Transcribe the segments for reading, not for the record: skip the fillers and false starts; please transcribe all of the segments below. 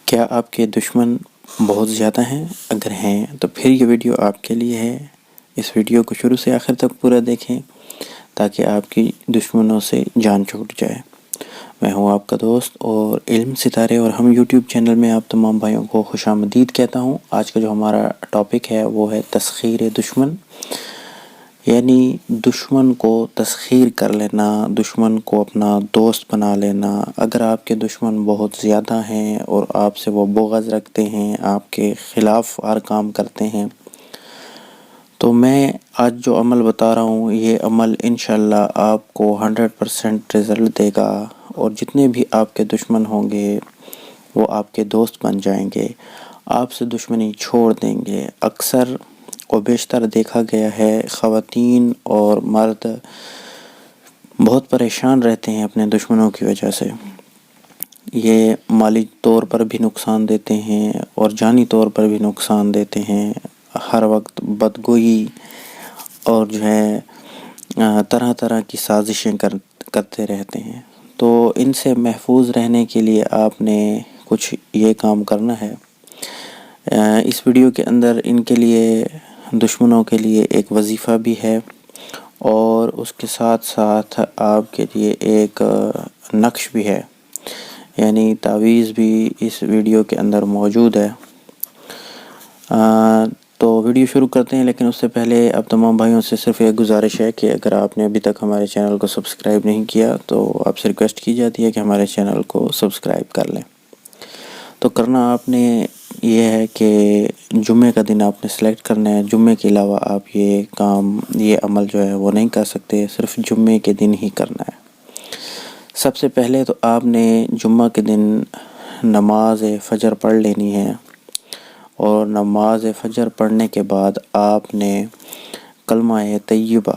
کیا آپ کے دشمن بہت زیادہ ہیں؟ اگر ہیں تو پھر یہ ویڈیو آپ کے لیے ہے۔ اس ویڈیو کو شروع سے آخر تک پورا دیکھیں تاکہ آپ کی دشمنوں سے جان چھوٹ جائے۔ میں ہوں آپ کا دوست اور علم ستارے اور ہم یوٹیوب چینل میں آپ تمام بھائیوں کو خوش آمدید کہتا ہوں۔ آج کا جو ہمارا ٹاپک ہے وہ ہے تسخیر دشمن، یعنی دشمن کو تسخیر کر لینا، دشمن کو اپنا دوست بنا لینا۔ اگر آپ کے دشمن بہت زیادہ ہیں اور آپ سے وہ بغض رکھتے ہیں، آپ کے خلاف ہر کام کرتے ہیں، تو میں آج جو عمل بتا رہا ہوں یہ عمل انشاءاللہ آپ کو 100% رزلٹ دے گا، اور جتنے بھی آپ کے دشمن ہوں گے وہ آپ کے دوست بن جائیں گے، آپ سے دشمنی چھوڑ دیں گے۔ اکثر و بیشتر دیکھا گیا ہے خواتین اور مرد بہت پریشان رہتے ہیں اپنے دشمنوں کی وجہ سے۔ یہ مالی طور پر بھی نقصان دیتے ہیں اور جانی طور پر بھی نقصان دیتے ہیں، ہر وقت بدگوئی اور جو ہے طرح طرح کی سازشیں کرتے رہتے ہیں۔ تو ان سے محفوظ رہنے کے لیے آپ نے کچھ یہ کام کرنا ہے۔ اس ویڈیو کے اندر ان کے لیے، دشمنوں کے لیے ایک وظیفہ بھی ہے، اور اس کے ساتھ ساتھ آپ کے لیے ایک نقش بھی ہے، یعنی تعویذ بھی اس ویڈیو کے اندر موجود ہے۔ تو ویڈیو شروع کرتے ہیں، لیکن اس سے پہلے اب تمام بھائیوں سے صرف ایک گزارش ہے کہ اگر آپ نے ابھی تک ہمارے چینل کو سبسکرائب نہیں کیا تو آپ سے ریکویسٹ کی جاتی ہے کہ ہمارے چینل کو سبسکرائب کر لیں۔ تو کرنا آپ نے یہ ہے کہ جمعے کا دن آپ نے سلیکٹ کرنا ہے۔ جمعے کے علاوہ آپ یہ عمل جو ہے وہ نہیں کر سکتے، صرف جمعے کے دن ہی کرنا ہے۔ سب سے پہلے تو آپ نے جمعہ کے دن نماز فجر پڑھ لینی ہے، اور نماز فجر پڑھنے کے بعد آپ نے کلمہ طیبہ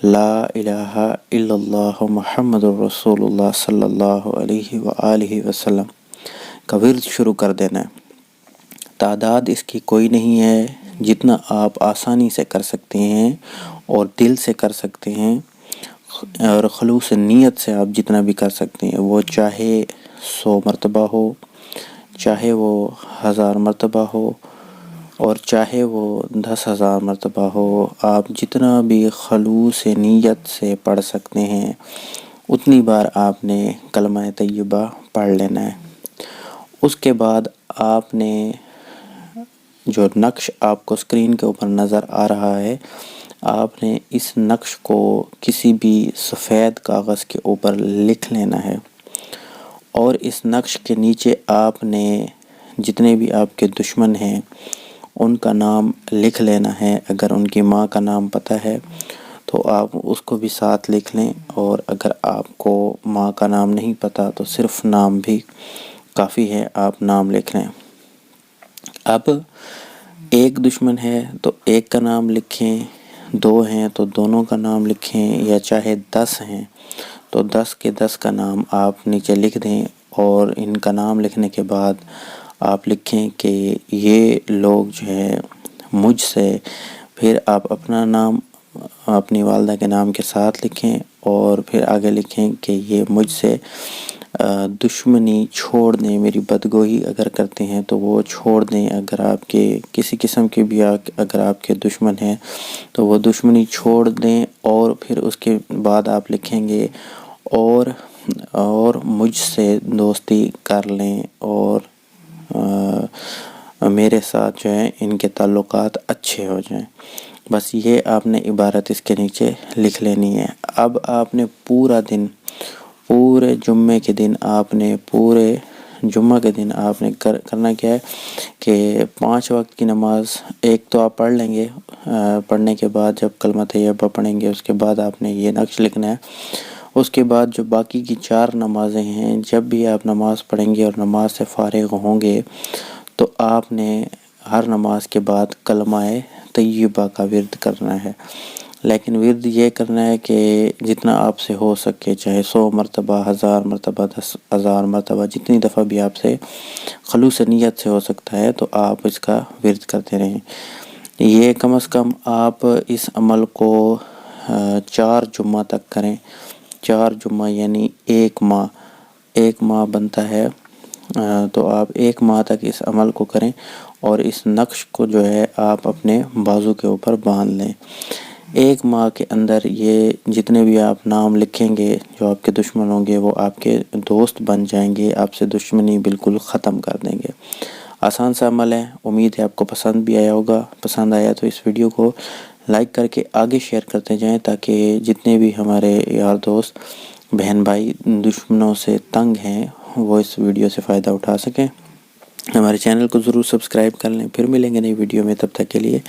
لا الہ الا اللہ محمد الرسول اللہ صلی اللہ علیہ وآلہ وسلم کا ورد شروع کر دینا ہے۔ تعداد اس کی کوئی نہیں ہے، جتنا آپ آسانی سے کر سکتے ہیں اور دل سے کر سکتے ہیں، اور خلوص نیت سے آپ جتنا بھی کر سکتے ہیں، وہ چاہے 100 مرتبہ ہو، چاہے وہ 1000 مرتبہ ہو، اور چاہے وہ 10,000 مرتبہ ہو، آپ جتنا بھی خلوص نیت سے پڑھ سکتے ہیں اتنی بار آپ نے کلمہ طیبہ پڑھ لینا ہے۔ اس کے بعد آپ نے جو نقش آپ کو اسکرین کے اوپر نظر آ رہا ہے، آپ نے اس نقش کو کسی بھی سفید کاغذ کے اوپر لکھ لینا ہے، اور اس نقش کے نیچے آپ نے جتنے بھی آپ کے دشمن ہیں ان کا نام لکھ لینا ہے۔ اگر ان کی ماں کا نام پتہ ہے تو آپ اس کو بھی ساتھ لکھ لیں، اور اگر آپ کو ماں کا نام نہیں پتہ تو صرف نام بھی کافی ہے، آپ نام لکھ لیں۔ اب ایک دشمن ہے تو ایک کا نام لکھیں، 2 ہیں تو دونوں کا نام لکھیں، یا چاہے 10 ہیں تو 10 کے 10 کا نام آپ نیچے لکھ دیں، اور ان کا نام لکھنے کے بعد آپ لکھیں کہ یہ لوگ جو ہے مجھ سے، پھر آپ اپنا نام اپنی والدہ کے نام کے ساتھ لکھیں، اور پھر آگے لکھیں کہ یہ مجھ سے دشمنی چھوڑ دیں، میری بدگوئی اگر کرتے ہیں تو وہ چھوڑ دیں۔ اگر آپ کے کسی قسم کے بھی اگر آپ کے دشمن ہیں تو وہ دشمنی چھوڑ دیں، اور پھر اس کے بعد آپ لکھیں گے اور مجھ سے دوستی کر لیں، اور میرے ساتھ جو ہے ان کے تعلقات اچھے ہو جائیں۔ بس یہ آپ نے عبارت اس کے نیچے لکھ لینی ہے۔ اب آپ نے پورے جمعے کے دن آپ نے کرنا کیا ہے کہ 5 وقت کی نماز ایک تو آپ پڑھ لیں گے، پڑھنے کے بعد جب کلمہ طیبہ پڑھیں گے اس کے بعد آپ نے یہ نقش لکھنا ہے۔ اس کے بعد جو باقی کی 4 نمازیں ہیں، جب بھی آپ نماز پڑھیں گے اور نماز سے فارغ ہوں گے تو آپ نے ہر نماز کے بعد کلمہ طیبہ کا ورد کرنا ہے، لیکن ورد یہ کرنا ہے کہ جتنا آپ سے ہو سکے، چاہے 100 مرتبہ، 1000 مرتبہ، 10,000 مرتبہ، جتنی دفعہ بھی آپ سے خلوص نیت سے ہو سکتا ہے تو آپ اس کا ورد کرتے رہیں۔ یہ کم از کم آپ اس عمل کو 4 جمعہ تک کریں۔ 4 جمعہ یعنی ایک ماہ بنتا ہے تو آپ 1 ماہ تک اس عمل کو کریں اور اس نقش کو جو ہے آپ اپنے بازو کے اوپر باندھ لیں۔ 1 ماہ کے اندر یہ جتنے بھی آپ نام لکھیں گے جو آپ کے دشمن ہوں گے وہ آپ کے دوست بن جائیں گے، آپ سے دشمنی بالکل ختم کر دیں گے۔ آسان سا عمل ہے، امید ہے آپ کو پسند بھی آیا ہوگا۔ پسند آیا تو اس ویڈیو کو لائک کر کے آگے شیئر کرتے جائیں تاکہ جتنے بھی ہمارے یار دوست بہن بھائی دشمنوں سے تنگ ہیں وہ اس ویڈیو سے فائدہ اٹھا سکیں۔ ہمارے چینل کو ضرور سبسکرائب کر لیں، پھر ملیں گے نئی ویڈیو میں، تب تک کے لیے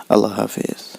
اللہ حافظ۔